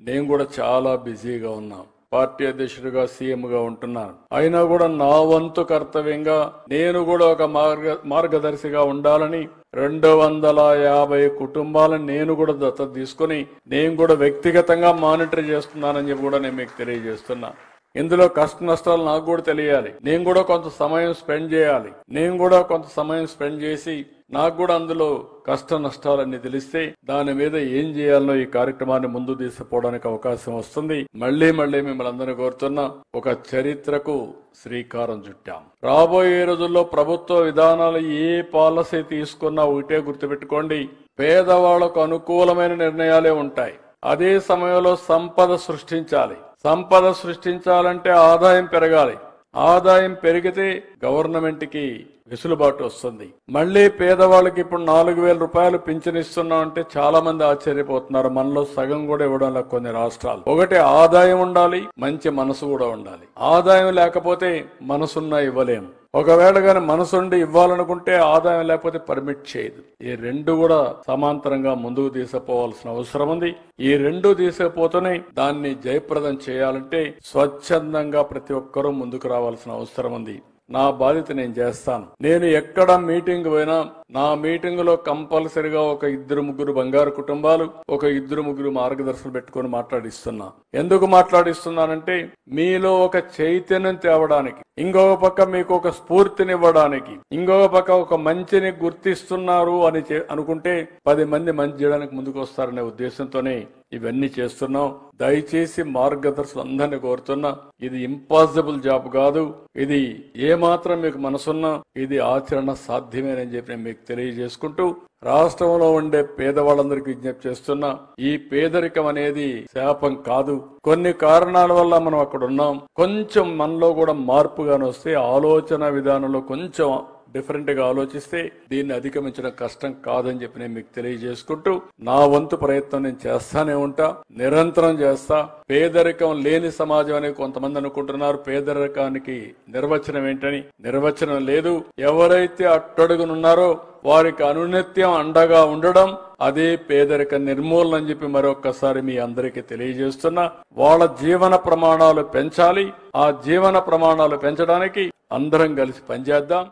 నేను కూడా చాలా బిజీగా ఉన్నా. పార్టీ అధ్యక్షుడిగా సీఎంగా ఉంటున్నాను. అయినా కూడా నా వంతు కర్తవ్యంగా నేను కూడా ఒక మార్గదర్శిగా ఉండాలని 250 కుటుంబాలను నేను కూడా దత్తత తీసుకుని నేను కూడా వ్యక్తిగతంగా మానిటర్ చేస్తున్నానని చెప్పి కూడా నేను మీకు తెలియజేస్తున్నా. ఇందులో కష్ట నష్టాలు నాకు కూడా తెలియాలి. నేను కూడా కొంత సమయం స్పెండ్ చేయాలి. నేను కూడా కొంత సమయం స్పెండ్ చేసి నాకు కూడా అందులో కష్ట నష్టాలన్నీ తెలిస్తే దాని మీద ఏం చేయాలనో ఈ కార్యక్రమాన్ని ముందు తీసుకుపోవడానికి అవకాశం వస్తుంది. మళ్లీ మిమ్మల్ని అందరినీ కోరుతున్నా, ఒక చరిత్రకు శ్రీకారం చుట్టాం. రాబోయే రోజుల్లో ప్రభుత్వ విధానాలు ఏ పాలసీ తీసుకున్నా ఒకటే గుర్తుపెట్టుకోండి, పేదవాళ్లకు అనుకూలమైన నిర్ణయాలే ఉంటాయి. అదే సమయంలో సంపద సృష్టించాలి. సంపద సృష్టించాలంటే ఆదాయం పెరగాలి. ఆదాయం పెరిగితే గవర్నమెంట్ కి వెసులుబాటు వస్తుంది. మళ్లీ పేదవాళ్ళకి ఇప్పుడు 4,000 రూపాయలు పింఛన్ ఇస్తున్నాం అంటే చాలా మంది ఆశ్చర్యపోతున్నారు. మనలో సగం కూడా ఇవ్వడం లేదు కొన్ని రాష్ట్రాలు. ఒకటి ఆదాయం ఉండాలి, మంచి మనసు కూడా ఉండాలి. ఆదాయం లేకపోతే మనసున్నా ఇవ్వలేము. ఒకవేళ గాని మనసుండి ఇవ్వాలనుకుంటే ఆదాయం లేకపోతే పర్మిట్ చేయదు. ఈ రెండు కూడా సమాంతరంగా ముందుకు తీసుకుపోవాల్సిన అవసరం ఉంది. ఈ రెండు తీసుకుపోతూనే దాన్ని జయప్రదం చేయాలంటే స్వచ్ఛందంగా ప్రతి ఒక్కరూ ముందుకు రావాల్సిన అవసరం ఉంది. నా బాధ్యత నేను చేస్తాను. నేను ఎక్కడ మీటింగ్ పోయినా నా మీటింగ్ లో కంపల్సరిగా ఒక 2-3 బంగారు కుటుంబాలు, ఒక 2-3 మార్గదర్శకులు పెట్టుకుని మాట్లాడిస్తున్నా. ఎందుకు మాట్లాడిస్తున్నానంటే మీలో ఒక చైతన్యం తేవడానికి, ఇంకొక పక్క మీకు ఒక స్ఫూర్తినివ్వడానికి, ఇంకొక పక్క ఒక మంచిని గుర్తిస్తున్నారు అని అనుకుంటే 10 మంది మంచి చేయడానికి ముందుకు వస్తారనే ఉద్దేశంతోనే ఇవన్నీ చేస్తున్నాం. దయచేసి మార్గదర్శకులు అందరినీ కోరుతున్నా, ఇది ఇంపాసిబుల్ జాబ్ కాదు. ఇది ఏమాత్రం మీకు మనసున్నా ఇది ఆచరణ సాధ్యమేనని చెప్పి నేను మీకు తెలియజేసుకుంటూ రాష్ట్రంలో ఉండే పేదవాళ్ళందరికీ విజ్ఞప్తి చేస్తున్నా, ఈ పేదరికం అనేది శాపం కాదు. కొన్ని కారణాల వల్ల మనం అక్కడ ఉన్నాం. కొంచెం మనలో కూడా మార్పుగానే వస్తే ఆలోచన విధానంలో కొంచెం డిఫరెంట్ గా ఆలోచిస్తే దీన్ని అధిగమించడం కష్టం కాదని చెప్పి నేను మీకు తెలియజేసుకుంటూ నా వంతు ప్రయత్నం నేను చేస్తానే ఉంటా, నిరంతరం చేస్తా. పేదరికం లేని సమాజం అని కొంతమంది అనుకుంటున్నారు. పేదరికానికి నిర్వచనం ఏంటని? నిర్వచనం లేదు. ఎవరైతే అట్టడుగునున్నారో వారికి అనునిత్యం అండగా ఉండడం, అదే పేదరిక నిర్మూలన అని చెప్పి మరొక్కసారి మీ అందరికీ తెలియజేస్తున్నా. వాళ్ళ జీవన ప్రమాణాలు పెంచాలి. ఆ జీవన ప్రమాణాలు పెంచడానికి అందరం కలిసి పనిచేద్దాం.